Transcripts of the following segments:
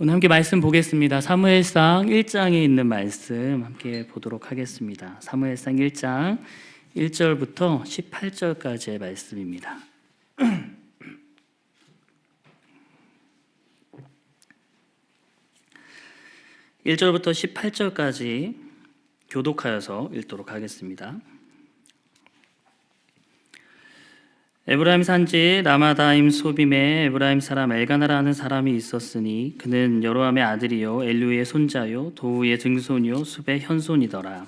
오늘 함께 말씀 보겠습니다. 사무엘상 1장에 있는 말씀 함께 보도록 하겠습니다. 사무엘상 1장 1절부터 18절까지의 말씀입니다. 1절부터 18절까지 교독하여서 읽도록 하겠습니다. 에브라임 산지 라마다임 소빔에 에브라임 사람 엘가나라는 사람이 있었으니 그는 여로함의 아들이요 엘류의 손자요 도우의 증손이요 숲의 현손이더라.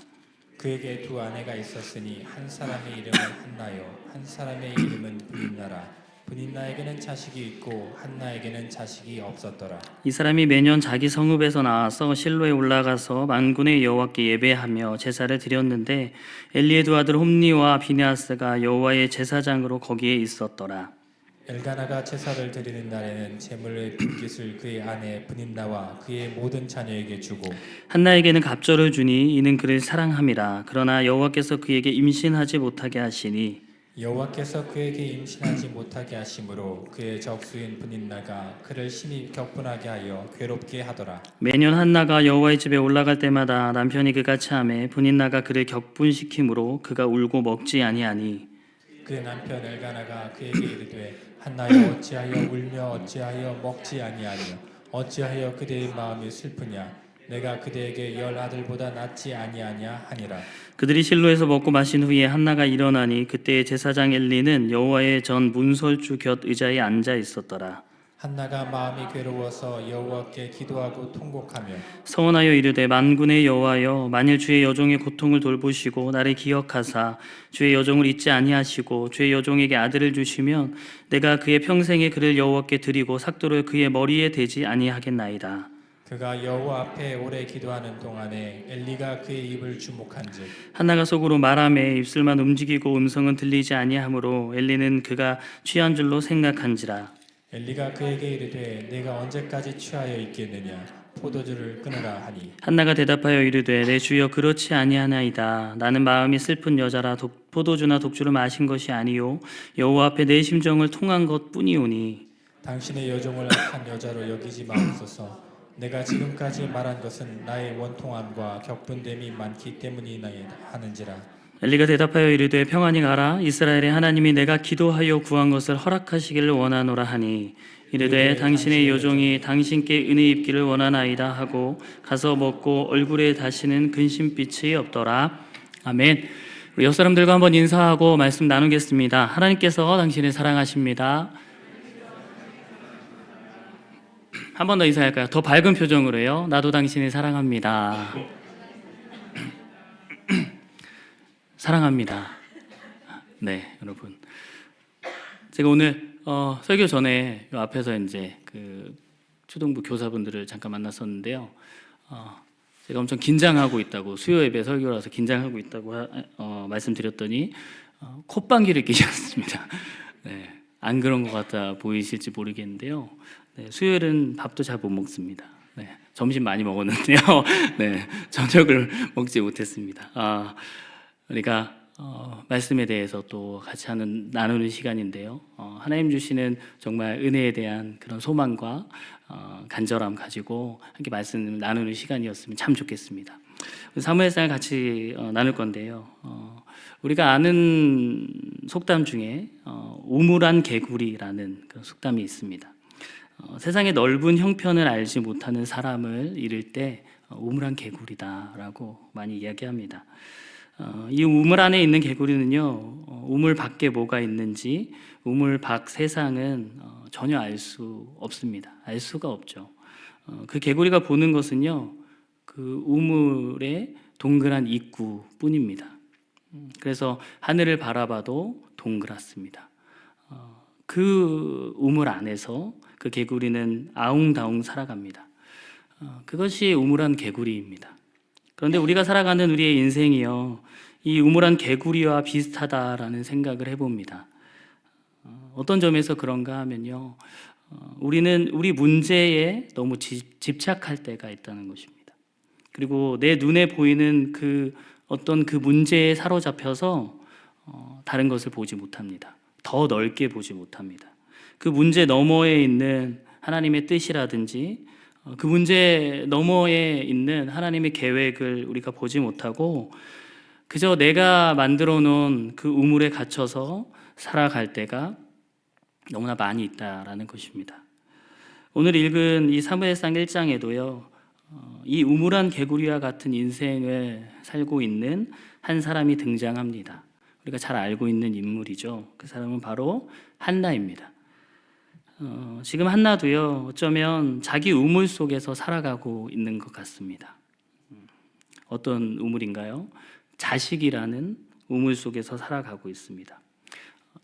그에게 두 아내가 있었으니 한 사람의 이름은 한나요 한 사람의 이름은 브닌나라. 브닌나에게는 자식이 있고 한나에게는 자식이 없었더라. 이 사람이 매년 자기 성읍에서 나와서 실로에 올라가서 만군의 여호와께 예배하며 제사를 드렸는데 엘리의 두 아들 홈니와 비느하스가 여호와의 제사장으로 거기에 있었더라. 엘가나가 제사를 드리는 날에는 제물의 분깃을 그의 아내 브닌나와 그의 모든 자녀에게 주고 한나에게는 갑절을 주니 이는 그를 사랑함이라. 그러나 여호와께서 그에게 임신하지 못하게 하시니 여호와께서 그에게 임신하지 못하게 하심으로 그의 적수인 브닌나가 그를 심히 격분하게 하여 괴롭게 하더라. 매년 한나가 여호와의 집에 올라갈 때마다 남편이 그가 참에 분인나가 그를 격분시키므로 그가 울고 먹지 아니하니 그의 남편 엘가나가 그에게 이르되 한나여 어찌하여 울며 어찌하여 먹지 아니하며 어찌하여 그대의 마음이 슬프냐 내가 그대에게 열 아들보다 낫지 아니하냐 하니라. 그들이 실로에서 먹고 마신 후에 한나가 일어나니 그때의 제사장 엘리는 여호와의 전 문설주 곁 의자에 앉아 있었더라. 한나가 마음이 괴로워서 여호와께 기도하고 통곡하며 서원하여 이르되 만군의 여호와여 만일 주의 여종의 고통을 돌보시고 나를 기억하사 주의 여종을 잊지 아니하시고 주의 여종에게 아들을 주시면 내가 그의 평생에 그를 여호와께 드리고 삭도를 그의 머리에 대지 아니하겠나이다. 그가 여호와 앞에 오래 기도하는 동안에 엘리가 그의 입을 주목한즉 한나가 속으로 말하매 입술만 움직이고 음성은 들리지 아니하므로 엘리는 그가 취한 줄로 생각한지라. 엘리가 그에게 이르되 내가 언제까지 취하여 있겠느냐 포도주를 끊으라 하니 한나가 대답하여 이르되 내 주여 그렇지 아니하나이다. 나는 마음이 슬픈 여자라 포도주나 독주를 마신 것이 아니요 여호와 앞에 내 심정을 통한 것뿐이오니 당신의 여종을 악한 여자로 여기지 마옵소서. 내가 지금까지 말한 것은 나의 원통함과 격분됨이 많기 때문이나이다 하는지라. 엘리가 대답하여 이르되 평안히 가라. 이스라엘의 하나님이 내가 기도하여 구한 것을 허락하시기를 원하노라 하니 이르되 당신의 여종이 당신께 은혜 입기를 원하나이다 하고 가서 먹고 얼굴에 다시는 근심빛이 없더라. 아멘. 우리 옆 사람들과 한번 인사하고 말씀 나누겠습니다. 하나님께서 당신을 사랑하십니다. 한 번 더 인사할까요? 더 밝은 표정으로요. 나도 당신을 사랑합니다. 사랑합니다. 네, 여러분. 제가 오늘 설교 전에 요 앞에서 이제 그 초등부 교사분들을 잠깐 만났었는데요. 제가 엄청 긴장하고 있다고 수요 예배 설교라서 긴장하고 있다고 말씀드렸더니 콧방귀를 끼셨습니다. 네, 안 그런 것 같아 보이실지 모르겠는데요. 네, 수요일은 밥도 잘 못 먹습니다. 네, 점심 많이 먹었는데요. 네, 저녁을 먹지 못했습니다. 그러니까 말씀에 대해서 또 같이 나누는 시간인데요. 하나님 주시는 정말 은혜에 대한 그런 소망과 간절함 가지고 함께 말씀 나누는 시간이었으면 참 좋겠습니다. 사무엘상을 같이 나눌 건데요. 우리가 아는 속담 중에 우물안 개구리라는 그런 속담이 있습니다. 세상의 넓은 형편을 알지 못하는 사람을 이를 때 우물안 개구리다라고 많이 이야기합니다. 이 우물 안에 있는 개구리는요, 우물 밖에 뭐가 있는지 우물 밖 세상은 전혀 알 수 없습니다. 알 수가 없죠. 그 개구리가 보는 것은요, 그 우물의 동그란 입구뿐입니다. 그래서 하늘을 바라봐도 동그랗습니다. 그 우물 안에서 그 개구리는 아웅다웅 살아갑니다. 그것이 우물안 개구리입니다. 그런데 우리가 살아가는 우리의 인생이요, 이 우물안 개구리와 비슷하다라는 생각을 해봅니다. 어떤 점에서 그런가 하면요, 우리는 우리 문제에 너무 집착할 때가 있다는 것입니다. 그리고 내 눈에 보이는 그 어떤 그 문제에 사로잡혀서 다른 것을 보지 못합니다. 더 넓게 보지 못합니다. 그 문제 너머에 있는 하나님의 뜻이라든지 그 문제 너머에 있는 하나님의 계획을 우리가 보지 못하고 그저 내가 만들어 놓은 그 우물에 갇혀서 살아갈 때가 너무나 많이 있다라는 것입니다. 오늘 읽은 이 사무엘상 1장에도요, 이 우물한 개구리와 같은 인생을 살고 있는 한 사람이 등장합니다. 우리가 잘 알고 있는 인물이죠. 그 사람은 바로 한나입니다. 지금 한나도요, 어쩌면 자기 우물 속에서 살아가고 있는 것 같습니다. 어떤 우물인가요? 자식이라는 우물 속에서 살아가고 있습니다.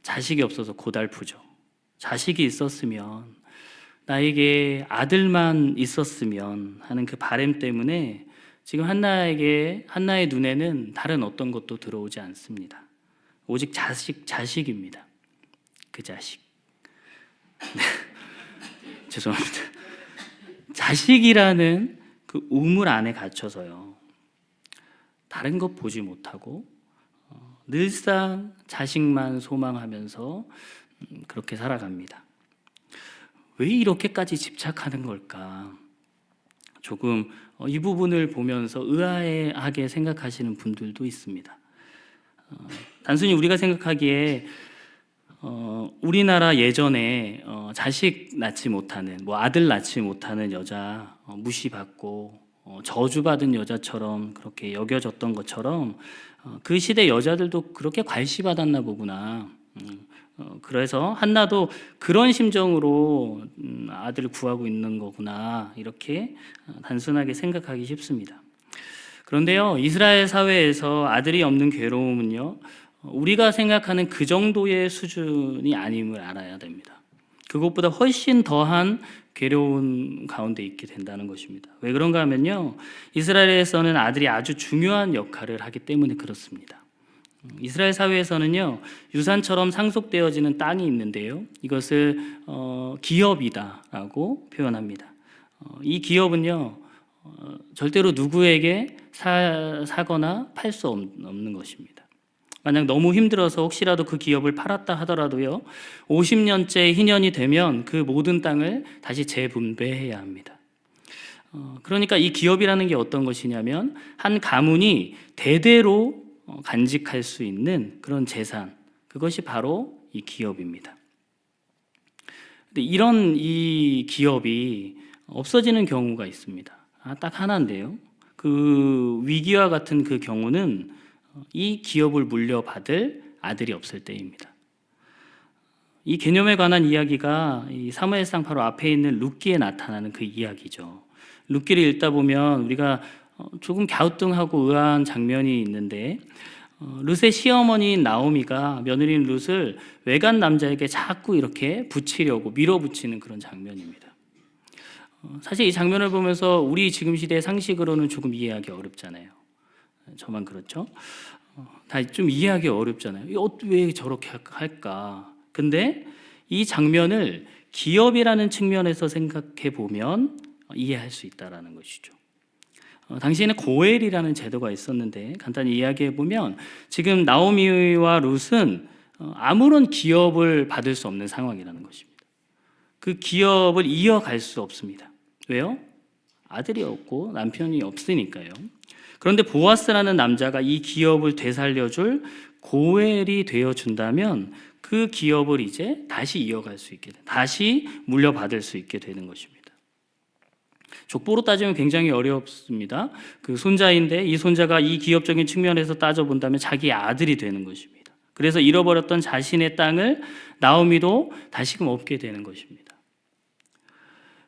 자식이 없어서 고달프죠. 자식이 있었으면, 나에게 아들만 있었으면 하는 그 바람 때문에 지금 한나의 눈에는 다른 어떤 것도 들어오지 않습니다. 오직 자식입니다. 그 자식. 네. 죄송합니다. 자식이라는 그 우물 안에 갇혀서요, 다른 것 보지 못하고 늘상 자식만 소망하면서 그렇게 살아갑니다. 왜 이렇게까지 집착하는 걸까? 조금 이 부분을 보면서 의아하게 생각하시는 분들도 있습니다. 단순히 우리가 생각하기에 우리나라 예전에 자식 낳지 못하는, 아들 낳지 못하는 여자 무시받고 저주받은 여자처럼 그렇게 여겨졌던 것처럼 그 시대 여자들도 그렇게 괄시받았나 보구나. 그래서 한나도 그런 심정으로 아들을 구하고 있는 거구나, 이렇게 단순하게 생각하기 쉽습니다. 그런데요, 이스라엘 사회에서 아들이 없는 괴로움은요, 우리가 생각하는 그 정도의 수준이 아님을 알아야 됩니다. 그것보다 훨씬 더한 괴로운 가운데 있게 된다는 것입니다. 왜 그런가 하면요, 이스라엘에서는 아들이 아주 중요한 역할을 하기 때문에 그렇습니다. 이스라엘 사회에서는요, 유산처럼 상속되어지는 땅이 있는데요, 이것을 기업이다라고 표현합니다. 이 기업은요, 절대로 누구에게 사거나 팔 수 없는 것입니다. 만약 너무 힘들어서 혹시라도 그 기업을 팔았다 하더라도요, 50년째 희년이 되면 그 모든 땅을 다시 재분배해야 합니다. 그러니까 이 기업이라는 게 어떤 것이냐면, 한 가문이 대대로 간직할 수 있는 그런 재산, 그것이 바로 이 기업입니다. 근데 이 기업이 없어지는 경우가 있습니다. 딱 하나인데요, 그 위기와 같은 그 경우는 이 기업을 물려받을 아들이 없을 때입니다. 이 개념에 관한 이야기가 이 사무엘상 바로 앞에 있는 룻기에 나타나는 그 이야기죠. 룻기를 읽다 보면 우리가 조금 갸우뚱하고 의아한 장면이 있는데, 룻의 시어머니인 나오미가 며느리인 룻을 외간 남자에게 자꾸 이렇게 붙이려고 밀어붙이는 그런 장면입니다. 사실 이 장면을 보면서 우리 지금 시대의 상식으로는 조금 이해하기 어렵잖아요. 저만 그렇죠? 다 좀 이해하기 어렵잖아요. 왜 저렇게 할까? 근데 이 장면을 기업이라는 측면에서 생각해 보면 이해할 수 있다라는 것이죠. 당시에는 고엘이라는 제도가 있었는데, 간단히 이야기해 보면 지금 나오미와 룻은 아무런 기업을 받을 수 없는 상황이라는 것입니다. 그 기업을 이어갈 수 없습니다. 왜요? 아들이 없고 남편이 없으니까요. 그런데 보아스라는 남자가 이 기업을 되살려줄 고엘이 되어준다면 그 기업을 이제 다시 이어갈 수 있게, 다시 물려받을 수 있게 되는 것입니다. 족보로 따지면 굉장히 어렵습니다. 그 손자인데 이 손자가 이 기업적인 측면에서 따져본다면 자기 아들이 되는 것입니다. 그래서 잃어버렸던 자신의 땅을 나오미도 다시금 얻게 되는 것입니다.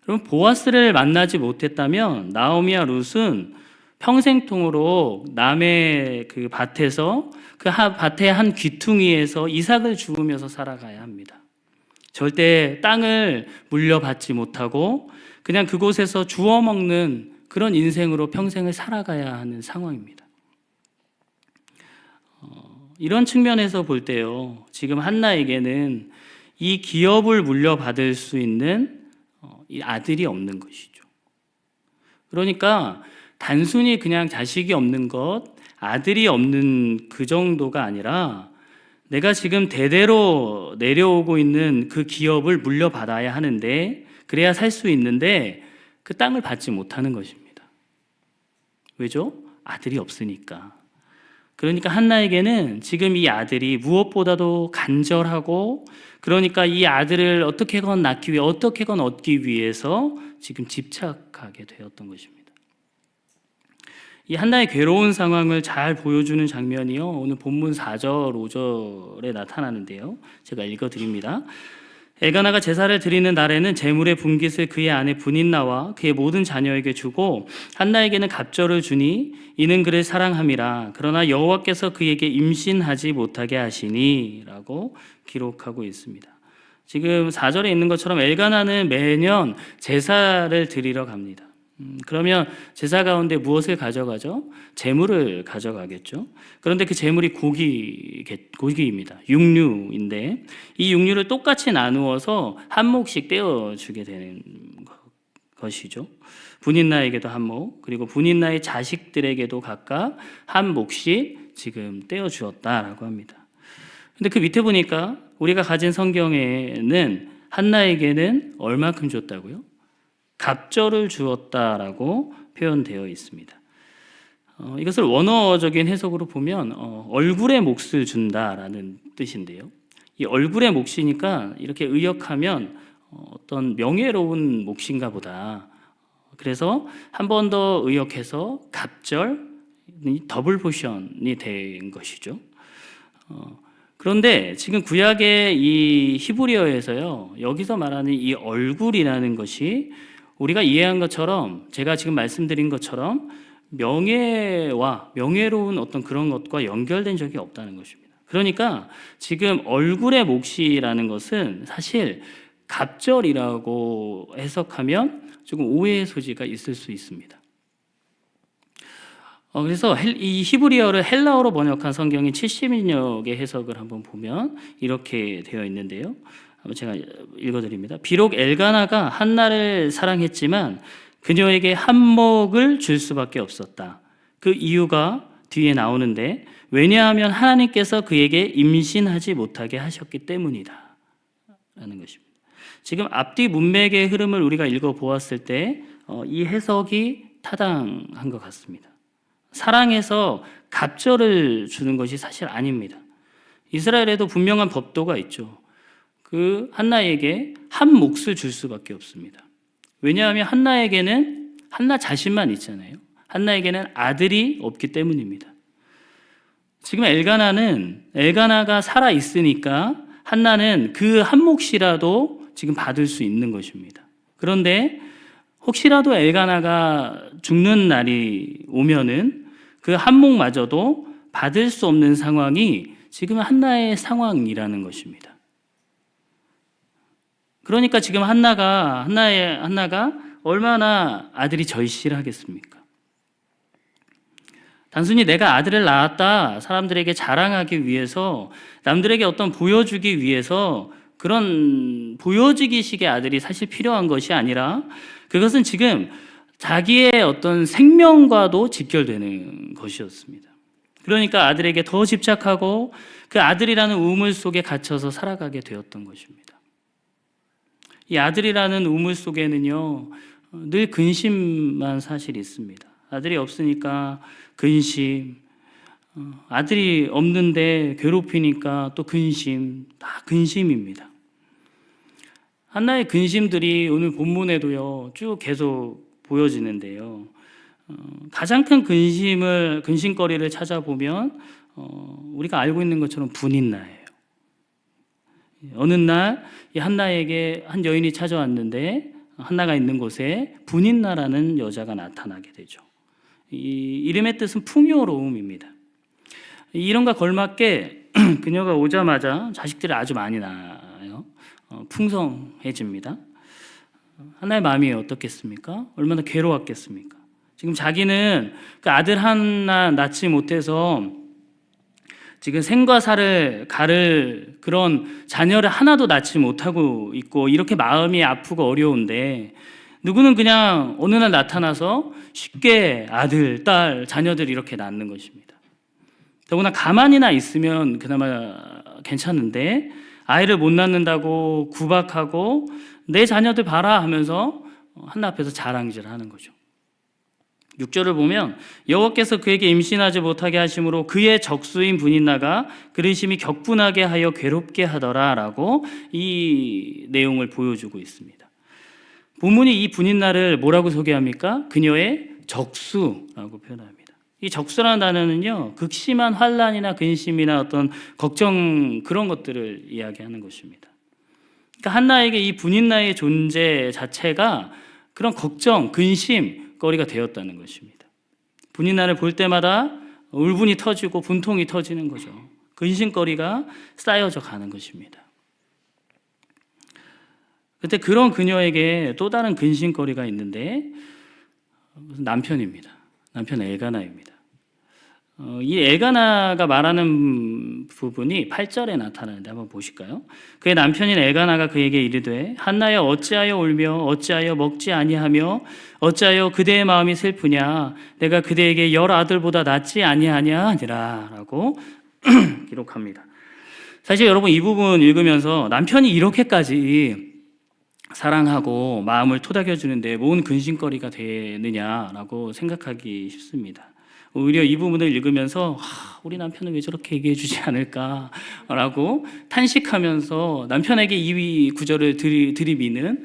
그럼 보아스를 만나지 못했다면 나오미와 룻은 평생통으로 남의 그 밭에서 그 밭의 한 귀퉁이에서 이삭을 주우면서 살아가야 합니다. 절대 땅을 물려받지 못하고 그냥 그곳에서 주워 먹는 그런 인생으로 평생을 살아가야 하는 상황입니다. 이런 측면에서 볼 때요, 지금 한나에게는 이 기업을 물려받을 수 있는 이 아들이 없는 것이죠. 그러니까 단순히 그냥 자식이 없는 것, 아들이 없는 그 정도가 아니라 내가 지금 대대로 내려오고 있는 그 기업을 물려받아야 하는데, 그래야 살 수 있는데 그 땅을 받지 못하는 것입니다. 왜죠? 아들이 없으니까. 그러니까 한나에게는 지금 이 아들이 무엇보다도 간절하고, 그러니까 이 아들을 어떻게건 낳기 위해, 어떻게건 얻기 위해서 지금 집착하게 되었던 것입니다. 이 한나의 괴로운 상황을 잘 보여주는 장면이요, 오늘 본문 4절, 5절에 나타나는데요. 제가 읽어드립니다. 엘가나가 제사를 드리는 날에는 제물의 분깃을 그의 아내 분인나와 그의 모든 자녀에게 주고 한나에게는 갑절을 주니 이는 그를 사랑함이라. 그러나 여호와께서 그에게 임신하지 못하게 하시니 라고 기록하고 있습니다. 지금 4절에 있는 것처럼 엘가나는 매년 제사를 드리러 갑니다. 그러면 제사 가운데 무엇을 가져가죠? 제물을 가져가겠죠. 그런데 그 제물이 고기입니다. 육류인데 이 육류를 똑같이 나누어서 한 몫씩 떼어주게 되는 것이죠. 분인나에게도 한 몫, 그리고 분인나의 자식들에게도 각각 한 몫씩 지금 떼어주었다라고 합니다. 근데 그 밑에 보니까 우리가 가진 성경에는 한나에게는 얼마큼 줬다고요? 갑절을 주었다라고 표현되어 있습니다. 이것을 원어적인 해석으로 보면 얼굴의 몫을 준다라는 뜻인데요. 이 얼굴의 몫이니까 이렇게 의역하면 어떤 명예로운 몫인가 보다. 그래서 한 번 더 의역해서 갑절, 더블 포션이 된 것이죠. 그런데 지금 구약의 이 히브리어에서요, 여기서 말하는 이 얼굴이라는 것이 우리가 이해한 것처럼, 제가 지금 말씀드린 것처럼 명예와 명예로운 어떤 그런 것과 연결된 적이 없다는 것입니다. 그러니까 지금 얼굴의 몫이라는 것은 사실 갑절이라고 해석하면 조금 오해의 소지가 있을 수 있습니다. 그래서 이 히브리어를 헬라어로 번역한 성경인 70인역의 해석을 한번 보면 이렇게 되어 있는데요. 한번 제가 읽어드립니다. 비록 엘가나가 한나를 사랑했지만 그녀에게 한 몫을 줄 수밖에 없었다. 그 이유가 뒤에 나오는데 왜냐하면 하나님께서 그에게 임신하지 못하게 하셨기 때문이다 라는 것입니다. 지금 앞뒤 문맥의 흐름을 우리가 읽어보았을 때 이 해석이 타당한 것 같습니다. 사랑해서 갑절을 주는 것이 사실 아닙니다. 이스라엘에도 분명한 법도가 있죠. 그 한나에게 한 몫을 줄 수밖에 없습니다. 왜냐하면 한나에게는 한나 자신만 있잖아요. 한나에게는 아들이 없기 때문입니다. 지금 엘가나가 살아 있으니까 한나는 그 한 몫이라도 지금 받을 수 있는 것입니다. 그런데 혹시라도 엘가나가 죽는 날이 오면은 그 한 몫마저도 받을 수 없는 상황이 지금 한나의 상황이라는 것입니다. 그러니까 지금 한나가 얼마나 아들이 절실하겠습니까? 단순히 내가 아들을 낳았다 사람들에게 자랑하기 위해서, 남들에게 어떤 보여주기 위해서 그런 보여지기식의 아들이 사실 필요한 것이 아니라 그것은 지금 자기의 어떤 생명과도 직결되는 것이었습니다. 그러니까 아들에게 더 집착하고 그 아들이라는 우물 속에 갇혀서 살아가게 되었던 것입니다. 이 아들이라는 우물 속에는요, 늘 근심만 사실 있습니다. 아들이 없으니까 근심, 아들이 없는데 괴롭히니까 또 근심, 다 근심입니다. 한나의 근심들이 오늘 본문에도요, 쭉 계속 보여지는데요. 가장 큰 근심거리를 찾아보면 우리가 알고 있는 것처럼 분인나예요. 어느 날 이 한나에게 한 여인이 찾아왔는데 한나가 있는 곳에 분인나라는 여자가 나타나게 되죠. 이 이름의 뜻은 풍요로움입니다. 이 이름과 걸맞게 그녀가 오자마자 자식들이 아주 많이 낳아요. 풍성해집니다. 한나의 마음이 어떻겠습니까? 얼마나 괴로웠겠습니까? 지금 자기는 그 아들 하나 낳지 못해서 지금 생과 사를 가를 그런 자녀를 하나도 낳지 못하고 있고 이렇게 마음이 아프고 어려운데 누구는 그냥 어느 날 나타나서 쉽게 아들, 딸, 자녀들 이렇게 낳는 것입니다. 더구나 가만히나 있으면 그나마 괜찮은데 아이를 못 낳는다고 구박하고 내 자녀들 봐라 하면서 한나 앞에서 자랑질을 하는 거죠. 6절을 보면 여호와께서 그에게 임신하지 못하게 하심으로 그의 적수인 분인나가 그르심이 격분하게 하여 괴롭게 하더라라고 이 내용을 보여주고 있습니다. 본문이 이 분인나를 뭐라고 소개합니까? 그녀의 적수라고 표현합니다. 이 적수라는 단어는요, 극심한 환난이나 근심이나 어떤 걱정 그런 것들을 이야기하는 것입니다. 그러니까 한나에게 이 분인나의 존재 자체가 그런 걱정, 근심 거리가 되었다는 것입니다. 분인나를 볼 때마다 울분이 터지고 분통이 터지는 거죠. 근심거리가 쌓여져 가는 것입니다. 그때 그런 그녀에게 또 다른 근심거리가 있는데 남편입니다. 남편 엘가나입니다. 이 엘가나가 말하는 부분이 8절에 나타나는데 한번 보실까요? 그의 남편인 엘가나가 그에게 이르되 한나여 어찌하여 울며 어찌하여 먹지 아니하며 어찌하여 그대의 마음이 슬프냐 내가 그대에게 10 아들보다 낫지 아니하냐 하니라 라고 기록합니다. 사실 여러분 이 부분 읽으면서 남편이 이렇게까지 사랑하고 마음을 토닥여 주는데 뭔 근심거리가 되느냐라고 생각하기 쉽습니다. 오히려 이 부분을 읽으면서 우리 남편은 왜 저렇게 얘기해 주지 않을까라고 탄식하면서 남편에게 이 구절을 들이미는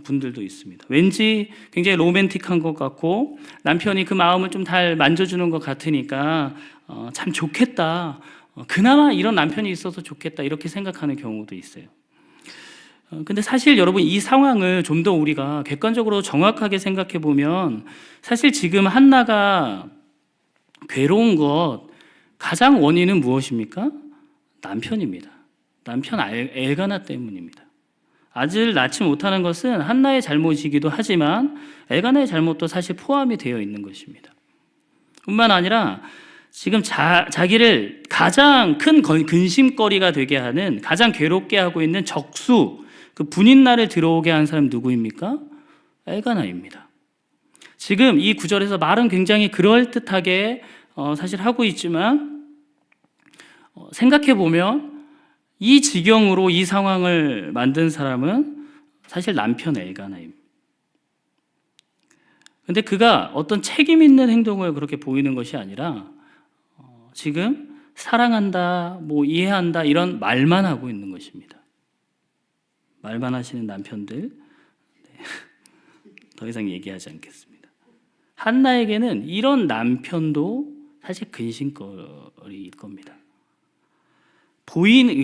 분들도 있습니다. 왠지 굉장히 로맨틱한 것 같고 남편이 그 마음을 좀 잘 만져주는 것 같으니까 참 좋겠다. 그나마 이런 남편이 있어서 좋겠다 이렇게 생각하는 경우도 있어요. 근데 사실 여러분 이 상황을 좀 더 우리가 객관적으로 정확하게 생각해 보면 사실 지금 한나가 괴로운 것 가장 원인은 무엇입니까? 남편입니다. 남편 엘가나 때문입니다. 아들 낳지 못하는 것은 한나의 잘못이기도 하지만 엘가나의 잘못도 사실 포함이 되어 있는 것입니다. 뿐만 아니라 지금 자기를 가장 큰 근심거리가 되게 하는 가장 괴롭게 하고 있는 적수 그 분인나를 들어오게 한 사람 누구입니까? 엘가나입니다. 지금 이 구절에서 말은 굉장히 그럴듯하게 사실 하고 있지만 생각해 보면 이 지경으로 이 상황을 만든 사람은 사실 남편 엘가나입니다. 근데 그가 어떤 책임 있는 행동을 그렇게 보이는 것이 아니라 지금 사랑한다, 뭐 이해한다 이런 말만 하고 있는 것입니다. 말만 하시는 남편들 더 이상 얘기하지 않겠습니다. 한나에게는 이런 남편도 사실 근심거리일 겁니다.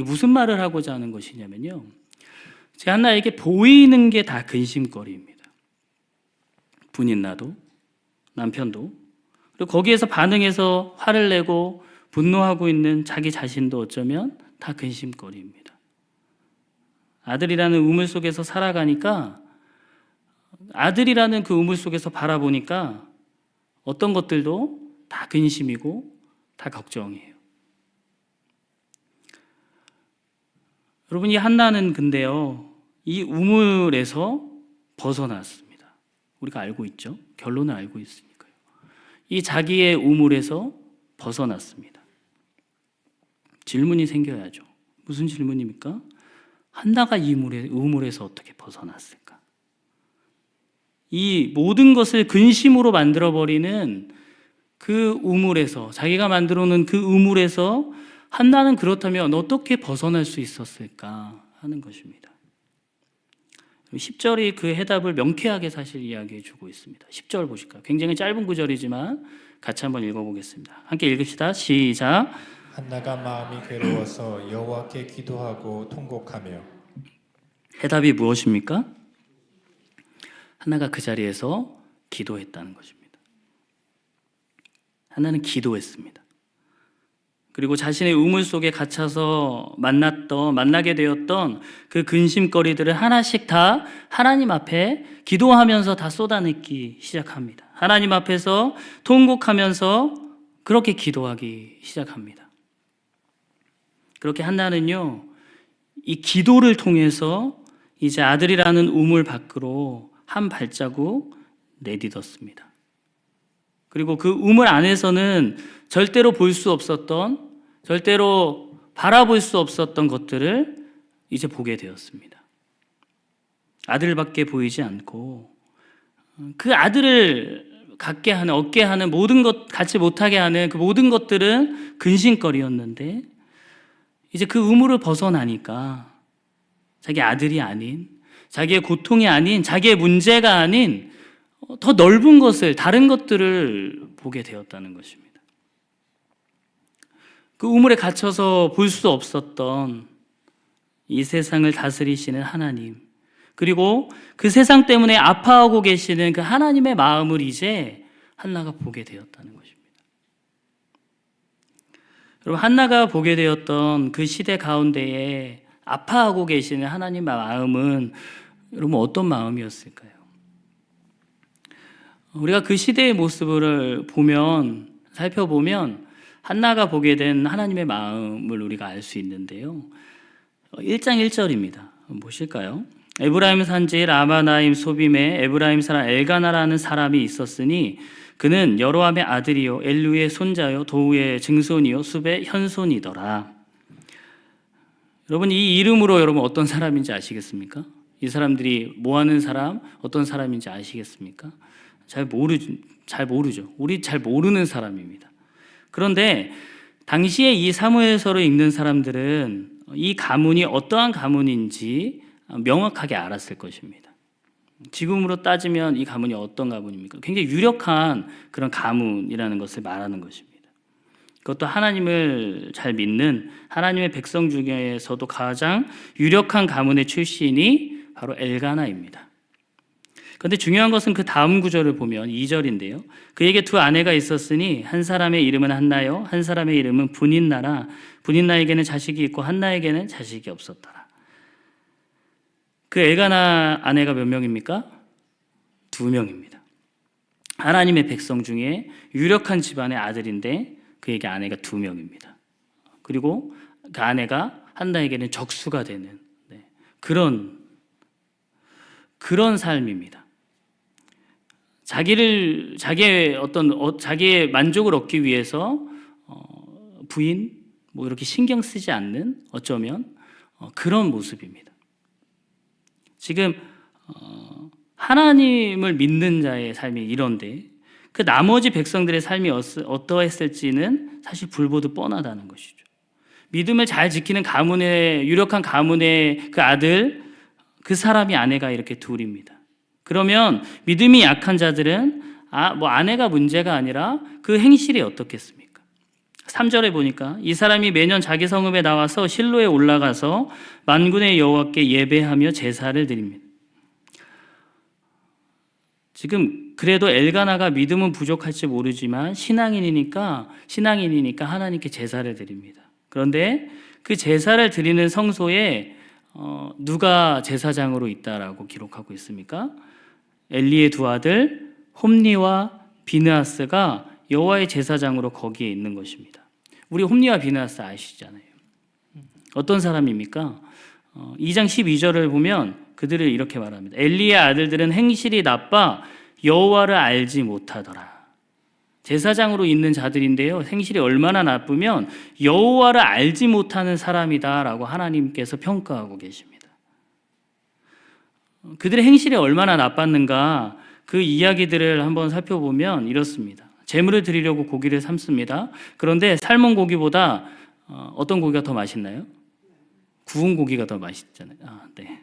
무슨 말을 하고자 하는 것이냐면요. 제 한나에게 보이는 게 다 근심거리입니다. 분인나도 남편도 그리고 거기에서 반응해서 화를 내고 분노하고 있는 자기 자신도 어쩌면 다 근심거리입니다. 아들이라는 우물 속에서 살아가니까 아들이라는 그 우물 속에서 바라보니까 어떤 것들도 다 근심이고 다 걱정이에요. 여러분 이 한나는 근데요 이 우물에서 벗어났습니다. 우리가 알고 있죠. 결론을 알고 있으니까요. 이 자기의 우물에서 벗어났습니다. 질문이 생겨야죠. 무슨 질문입니까? 한나가 이 우물에서 어떻게 벗어났을까? 이 모든 것을 근심으로 만들어버리는 그 우물에서 자기가 만들어 놓은 그 우물에서 한나는 그렇다면 어떻게 벗어날 수 있었을까 하는 것입니다. 10절이 그 해답을 명쾌하게 사실 이야기해 주고 있습니다. 10절 보실까요? 굉장히 짧은 구절이지만 같이 한번 읽어보겠습니다. 함께 읽읍시다. 시작. 한나가 마음이 괴로워서 여호와께 기도하고 통곡하며. 해답이 무엇입니까? 한나가 그 자리에서 기도했다는 것입니다. 한나는 기도했습니다. 그리고 자신의 우물 속에 갇혀서 만나게 되었던 그 근심거리들을 하나씩 다 하나님 앞에 기도하면서 다 쏟아내기 시작합니다. 하나님 앞에서 통곡하면서 그렇게 기도하기 시작합니다. 그렇게 한나는요, 이 기도를 통해서 이제 아들이라는 우물 밖으로 한 발자국 내딛었습니다. 그리고 그 우물 안에서는 절대로 볼 수 없었던, 절대로 바라볼 수 없었던 것들을 이제 보게 되었습니다. 아들밖에 보이지 않고 그 아들을 갖게 하는, 얻게 하는 모든 것, 갖지 못하게 하는 그 모든 것들은 근심거리였는데 이제 그 의무를 벗어나니까 자기 아들이 아닌, 자기의 고통이 아닌, 자기의 문제가 아닌 더 넓은 것을, 다른 것들을 보게 되었다는 것입니다. 그 우물에 갇혀서 볼 수 없었던 이 세상을 다스리시는 하나님, 그리고 그 세상 때문에 아파하고 계시는 그 하나님의 마음을 이제 한나가 보게 되었다는 것입니다. 여러분, 한나가 보게 되었던 그 시대 가운데에 아파하고 계시는 하나님의 마음은 여러분 어떤 마음이었을까요? 우리가 그 시대의 모습을 보면, 살펴보면 한나가 보게 된 하나님의 마음을 우리가 알 수 있는데요. 1장 1절입니다. 보실까요? 에브라임 산지 라마나임 소빔에 에브라임 사람 엘가나라는 사람이 있었으니 그는 여로함의 아들이요 엘루의 손자요 도우의 증손이요 숲의 현손이더라. 여러분, 이 이름으로 여러분 어떤 사람인지 아시겠습니까? 이 사람들이 뭐 하는 사람, 어떤 사람인지 아시겠습니까? 잘 모르죠. 우리 잘 모르는 사람입니다. 그런데 당시에 이 사무엘서를 읽는 사람들은 이 가문이 어떠한 가문인지 명확하게 알았을 것입니다. 지금으로 따지면 이 가문이 어떤 가문입니까? 굉장히 유력한 그런 가문이라는 것을 말하는 것입니다. 그것도 하나님을 잘 믿는 하나님의 백성 중에서도 가장 유력한 가문의 출신이 바로 엘가나입니다. 그런데 중요한 것은 그 다음 구절을 보면 2절인데요. 그에게 두 아내가 있었으니 한 사람의 이름은 한나요, 한 사람의 이름은 분인나라. 분인나에게는 자식이 있고 한나에게는 자식이 없었더라. 그 엘가나 아내가 몇 명입니까? 2명입니다. 하나님의 백성 중에 유력한 집안의 아들인데 그에게 아내가 2명입니다. 그리고 그 아내가 한나에게는 적수가 되는 그런 삶입니다. 자기의 만족을 얻기 위해서 부인 뭐 이렇게 신경 쓰지 않는 어쩌면 그런 모습입니다. 지금 하나님을 믿는 자의 삶이 이런데 그 나머지 백성들의 삶이 어떠했을지는 사실 불보듯 뻔하다는 것이죠. 믿음을 잘 지키는 유력한 가문의 그 아들, 그 사람이 아내가 이렇게 둘입니다. 그러면 믿음이 약한 자들은 아내가 문제가 아니라 그 행실이 어떻겠습니까? 3절에 보니까 이 사람이 매년 자기 성읍에 나와서 실로에 올라가서 만군의 여호와께 예배하며 제사를 드립니다. 지금 그래도 엘가나가 믿음은 부족할지 모르지만 신앙인이니까 하나님께 제사를 드립니다. 그런데 그 제사를 드리는 성소에 누가 제사장으로 있다라고 기록하고 있습니까? 엘리의 두 아들 홈니와 비느하스가 여호와의 제사장으로 거기에 있는 것입니다. 우리 홈니와 비느하스 아시잖아요. 어떤 사람입니까? 2장 12절을 보면 그들을 이렇게 말합니다. 엘리의 아들들은 행실이 나빠 여호와를 알지 못하더라. 제사장으로 있는 자들인데요, 행실이 얼마나 나쁘면 여호와를 알지 못하는 사람이다라고 하나님께서 평가하고 계십니다. 그들의 행실이 얼마나 나빴는가 그 이야기들을 한번 살펴보면 이렇습니다. 제물을 드리려고 고기를 삶습니다. 그런데 삶은 고기보다 어떤 고기가 더 맛있나요? 구운 고기가 더 맛있잖아요. 네.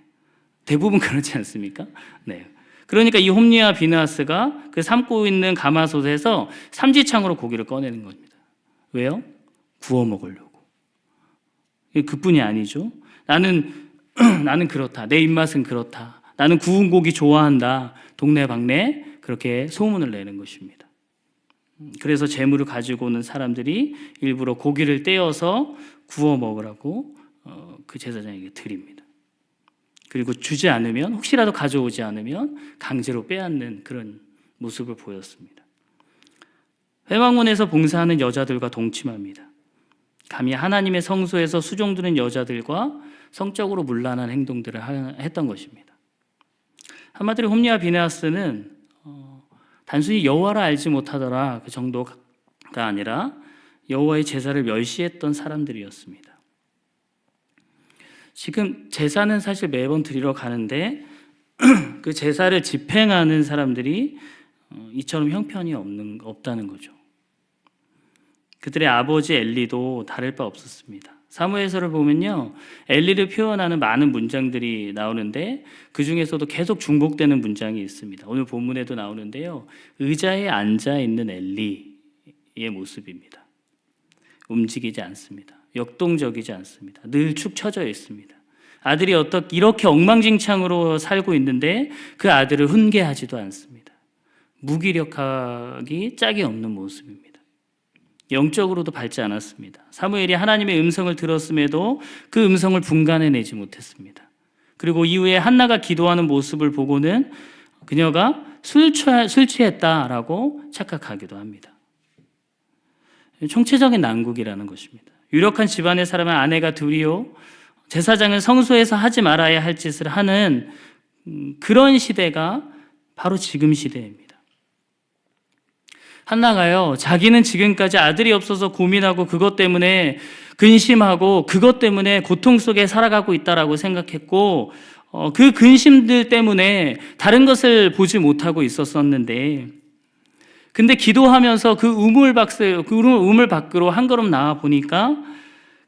대부분 그렇지 않습니까? 네. 그러니까 이 홈니와 비느하스가 그 삶고 있는 가마솥에서 삼지창으로 고기를 꺼내는 겁니다. 왜요? 구워 먹으려고. 그뿐이 아니죠. 나는 그렇다. 내 입맛은 그렇다. 나는 구운 고기 좋아한다. 동네방네 그렇게 소문을 내는 것입니다. 그래서 재물을 가지고 오는 사람들이 일부러 고기를 떼어서 구워 먹으라고 그 제사장에게 드립니다. 그리고 주지 않으면, 혹시라도 가져오지 않으면 강제로 빼앗는 그런 모습을 보였습니다. 회막문에서 봉사하는 여자들과 동침합니다. 감히 하나님의 성소에서 수종드는 여자들과 성적으로 문란한 행동들을 했던 것입니다. 한마디로 홈니와 비느하스는 단순히 여호와를 알지 못하더라 그 정도가 아니라 여호와의 제사를 멸시했던 사람들이었습니다. 지금 제사는 사실 매번 드리러 가는데 그 제사를 집행하는 사람들이 이처럼 형편이 없다는 거죠. 그들의 아버지 엘리도 다를 바 없었습니다. 사무엘서를 보면요, 엘리를 표현하는 많은 문장들이 나오는데 그 중에서도 계속 중복되는 문장이 있습니다. 오늘 본문에도 나오는데요, 의자에 앉아 있는 엘리의 모습입니다. 움직이지 않습니다. 역동적이지 않습니다. 늘 축 처져 있습니다. 아들이 이렇게 엉망진창으로 살고 있는데 그 아들을 훈계하지도 않습니다. 무기력하기 짝이 없는 모습입니다. 영적으로도 밝지 않았습니다. 사무엘이 하나님의 음성을 들었음에도 그 음성을 분간해내지 못했습니다. 그리고 이후에 한나가 기도하는 모습을 보고는 그녀가 술 취했다라고 착각하기도 합니다. 총체적인 난국이라는 것입니다. 유력한 집안의 사람은 아내가 둘이요, 제사장은 성소에서 하지 말아야 할 짓을 하는 그런 시대가 바로 지금 시대입니다. 한나가요, 자기는 지금까지 아들이 없어서 고민하고 그것 때문에 근심하고 그것 때문에 고통 속에 살아가고 있다라고 생각했고, 그 근심들 때문에 다른 것을 보지 못하고 있었었는데, 근데 기도하면서 그 우물 밖으로 한 걸음 나와 보니까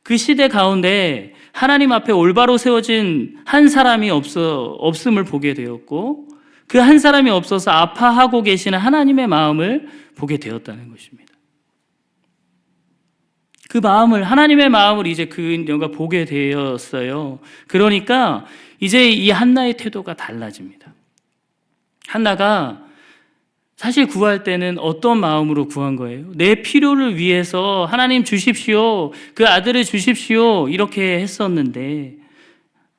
그 시대 가운데 하나님 앞에 올바로 세워진 한 사람이 없음을 보게 되었고, 그 한 사람이 없어서 아파하고 계시는 하나님의 마음을 보게 되었다는 것입니다. 그 마음을, 하나님의 마음을 이제 그녀가 보게 되었어요. 그러니까 이제 이 한나의 태도가 달라집니다. 한나가 사실 구할 때는 어떤 마음으로 구한 거예요? 내 필요를 위해서 하나님 주십시오, 그 아들을 주십시오, 이렇게 했었는데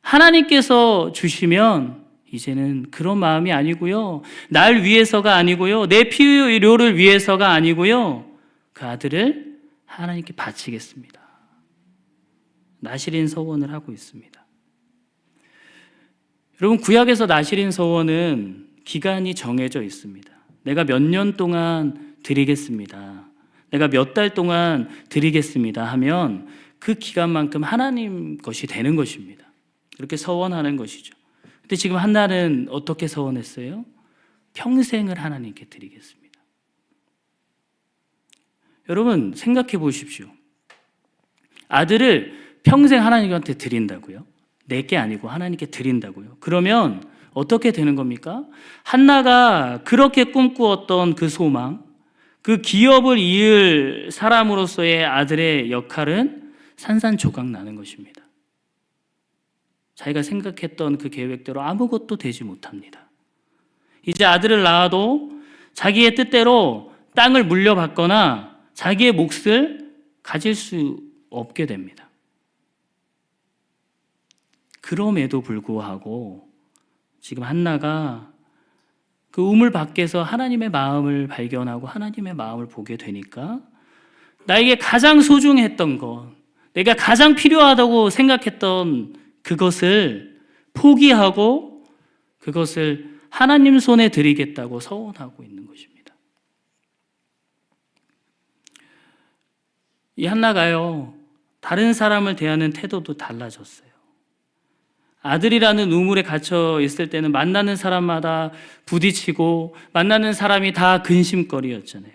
하나님께서 주시면 이제는 그런 마음이 아니고요, 날 위해서가 아니고요, 내 필요를 위해서가 아니고요, 그 아들을 하나님께 바치겠습니다. 나실인 서원을 하고 있습니다. 여러분, 구약에서 나실인 서원은 기간이 정해져 있습니다. 내가 몇 년 동안 드리겠습니다, 내가 몇 달 동안 드리겠습니다 하면 그 기간만큼 하나님 것이 되는 것입니다. 그렇게 서원하는 것이죠. 근데 지금 한나는 어떻게 서원했어요? 평생을 하나님께 드리겠습니다. 여러분, 생각해 보십시오. 아들을 평생 하나님한테 드린다고요? 내게 아니고 하나님께 드린다고요? 그러면 어떻게 되는 겁니까? 한나가 그렇게 꿈꾸었던 그 소망, 그 기업을 이을 사람으로서의 아들의 역할은 산산조각 나는 것입니다. 자기가 생각했던 그 계획대로 아무것도 되지 못합니다. 이제 아들을 낳아도 자기의 뜻대로 땅을 물려받거나 자기의 몫을 가질 수 없게 됩니다. 그럼에도 불구하고 지금 한나가 그 우물 밖에서 하나님의 마음을 발견하고 하나님의 마음을 보게 되니까 나에게 가장 소중했던 것, 내가 가장 필요하다고 생각했던 그것을 포기하고 그것을 하나님 손에 드리겠다고 서원하고 있는 것입니다. 이 한나가요, 다른 사람을 대하는 태도도 달라졌어요. 아들이라는 우물에 갇혀 있을 때는 만나는 사람마다 부딪히고 만나는 사람이 다 근심거리였잖아요.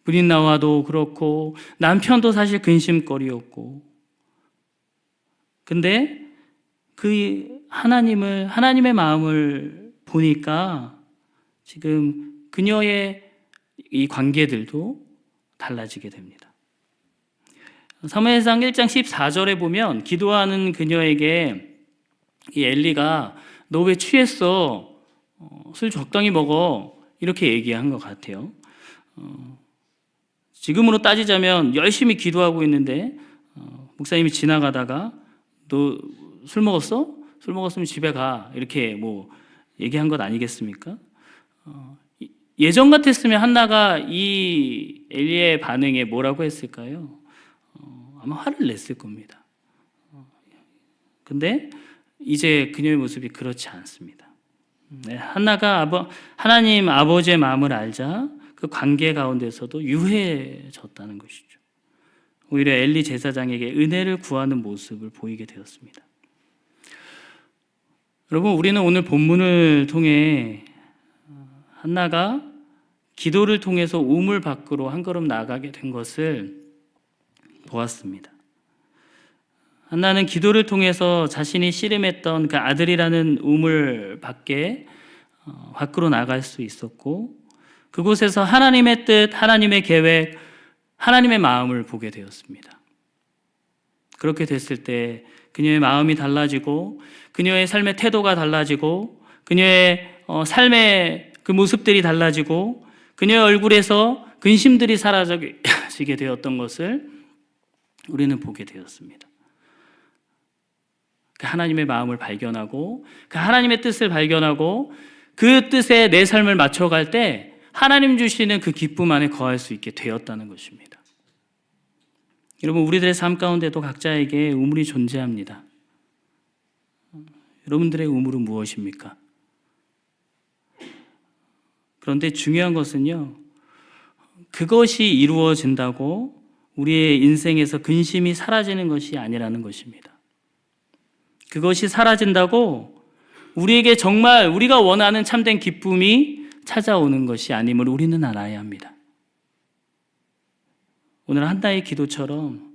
부인 나와도 그렇고 남편도 사실 근심거리였고, 근데 그 하나님의 마음을 보니까 지금 그녀의 이 관계들도 달라지게 됩니다. 사무엘상 1장 14절에 보면 기도하는 그녀에게 이 엘리가 너 왜 취했어? 술 적당히 먹어. 이렇게 얘기한 것 같아요. 지금으로 따지자면 열심히 기도하고 있는데 목사님이 지나가다가 너 술 먹었어? 술 먹었으면 집에 가. 이렇게 뭐 얘기한 것 아니겠습니까? 예전 같았으면 한나가 이 엘리의 반응에 뭐라고 했을까요? 아마 화를 냈을 겁니다. 근데 이제 그녀의 모습이 그렇지 않습니다. 한나가 하나님 아버지의 마음을 알자 그 관계 가운데서도 유해졌다는 것이죠. 오히려 엘리 제사장에게 은혜를 구하는 모습을 보이게 되었습니다. 여러분, 우리는 오늘 본문을 통해 한나가 기도를 통해서 우물 밖으로 한 걸음 나아가게 된 것을 보았습니다. 한나는 기도를 통해서 자신이 씨름했던 그 아들이라는 우물 밖으로 나갈 수 있었고, 그곳에서 하나님의 뜻, 하나님의 계획, 하나님의 마음을 보게 되었습니다. 그렇게 됐을 때 그녀의 마음이 달라지고, 그녀의 삶의 태도가 달라지고, 그녀의 삶의 그 모습들이 달라지고, 그녀의 얼굴에서 근심들이 사라지게 되었던 것을 우리는 보게 되었습니다. 그 하나님의 마음을 발견하고, 그 하나님의 뜻을 발견하고, 그 뜻에 내 삶을 맞춰갈 때 하나님 주시는 그 기쁨 안에 거할 수 있게 되었다는 것입니다. 여러분, 우리들의 삶 가운데도 각자에게 우물이 존재합니다. 여러분들의 우물은 무엇입니까? 그런데 중요한 것은요, 그것이 이루어진다고 우리의 인생에서 근심이 사라지는 것이 아니라는 것입니다. 그것이 사라진다고 우리에게 정말 우리가 원하는 참된 기쁨이 찾아오는 것이 아님을 우리는 알아야 합니다. 오늘 한나의 기도처럼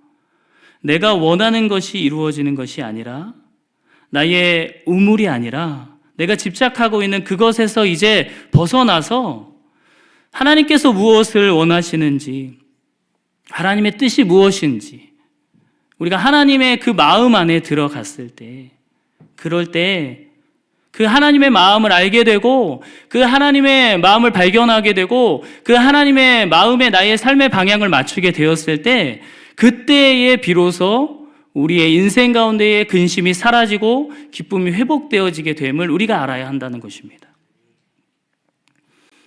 내가 원하는 것이 이루어지는 것이 아니라, 나의 우물이 아니라 내가 집착하고 있는 그것에서 이제 벗어나서 하나님께서 무엇을 원하시는지, 하나님의 뜻이 무엇인지, 우리가 하나님의 그 마음 안에 들어갔을 때, 그럴 때 그 하나님의 마음을 알게 되고, 그 하나님의 마음을 발견하게 되고, 그 하나님의 마음에 나의 삶의 방향을 맞추게 되었을 때, 그때에 비로소 우리의 인생 가운데의 근심이 사라지고 기쁨이 회복되어지게 됨을 우리가 알아야 한다는 것입니다.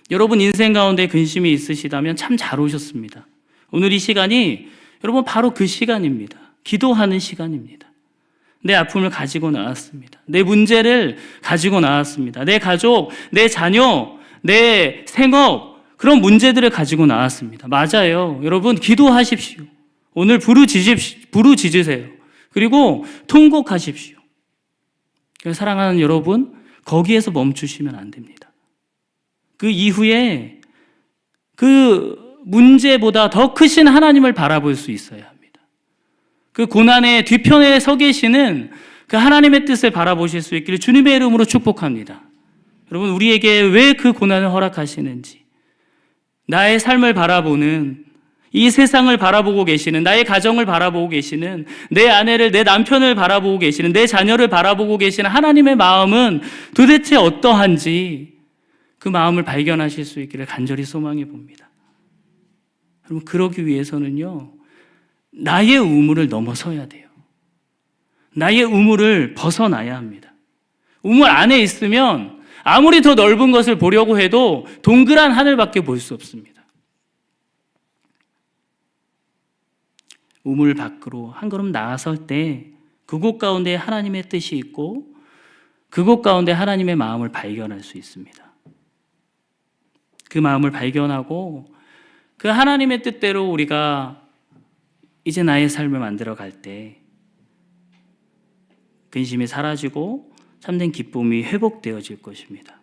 여러분, 인생 가운데 근심이 있으시다면 참 잘 오셨습니다. 오늘 이 시간이 여러분 바로 그 시간입니다. 기도하는 시간입니다. 내 아픔을 가지고 나왔습니다. 내 문제를 가지고 나왔습니다. 내 가족, 내 자녀, 내 생업, 그런 문제들을 가지고 나왔습니다. 맞아요. 여러분, 기도하십시오. 오늘 부르짖으세요. 그리고 통곡하십시오. 사랑하는 여러분, 거기에서 멈추시면 안 됩니다. 그 이후에 그 문제보다 더 크신 하나님을 바라볼 수 있어야 합니다. 그 고난의 뒤편에 서 계시는 그 하나님의 뜻을 바라보실 수 있기를 주님의 이름으로 축복합니다. 여러분, 우리에게 왜 그 고난을 허락하시는지, 나의 삶을 바라보는, 이 세상을 바라보고 계시는, 나의 가정을 바라보고 계시는, 내 아내를, 내 남편을 바라보고 계시는, 내 자녀를 바라보고 계시는 하나님의 마음은 도대체 어떠한지 그 마음을 발견하실 수 있기를 간절히 소망해 봅니다. 여러분, 그러기 위해서는요, 나의 우물을 넘어서야 돼요. 나의 우물을 벗어나야 합니다. 우물 안에 있으면 아무리 더 넓은 것을 보려고 해도 동그란 하늘밖에 볼 수 없습니다. 우물 밖으로 한 걸음 나아설 때 그곳 가운데 하나님의 뜻이 있고, 그곳 가운데 하나님의 마음을 발견할 수 있습니다. 그 마음을 발견하고 그 하나님의 뜻대로 우리가 이제 나의 삶을 만들어갈 때 근심이 사라지고 참된 기쁨이 회복되어질 것입니다.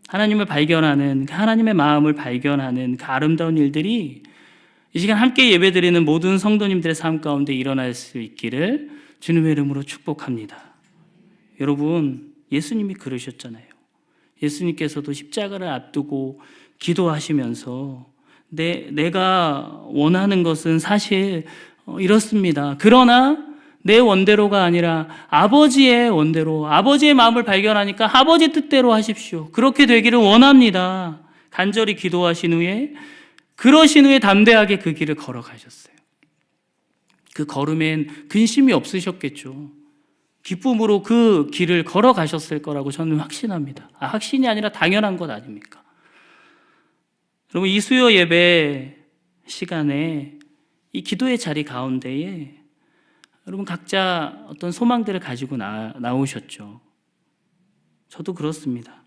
하나님을 발견하는, 하나님의 마음을 발견하는 그 아름다운 일들이 이 시간 함께 예배드리는 모든 성도님들의 삶 가운데 일어날 수 있기를 주님의 이름으로 축복합니다. 여러분, 예수님이 그러셨잖아요. 예수님께서도 십자가를 앞두고 기도하시면서 내가 원하는 것은 사실 이렇습니다. 그러나 내 원대로가 아니라 아버지의 원대로, 아버지의 마음을 발견하니까 아버지 뜻대로 하십시오. 그렇게 되기를 원합니다. 간절히 기도하신 후에, 그러신 후에 담대하게 그 길을 걸어가셨어요. 그 걸음엔 근심이 없으셨겠죠. 기쁨으로 그 길을 걸어가셨을 거라고 저는 확신합니다. 확신이 아니라 당연한 것 아닙니까? 여러분, 이 수요 예배 시간에 이 기도의 자리 가운데에 여러분 각자 어떤 소망들을 가지고 나오셨죠. 저도 그렇습니다.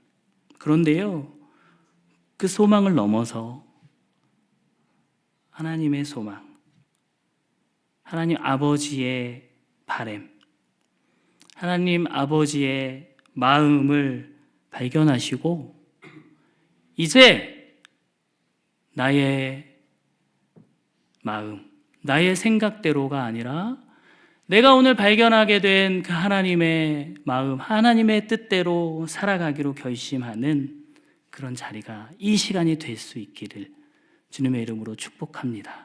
그런데요, 그 소망을 넘어서 하나님의 소망, 하나님 아버지의 바램, 하나님 아버지의 마음을 발견하시고 이제 나의 마음, 나의 생각대로가 아니라 내가 오늘 발견하게 된 그 하나님의 마음, 하나님의 뜻대로 살아가기로 결심하는 그런 자리가 이 시간이 될 수 있기를 주님의 이름으로 축복합니다.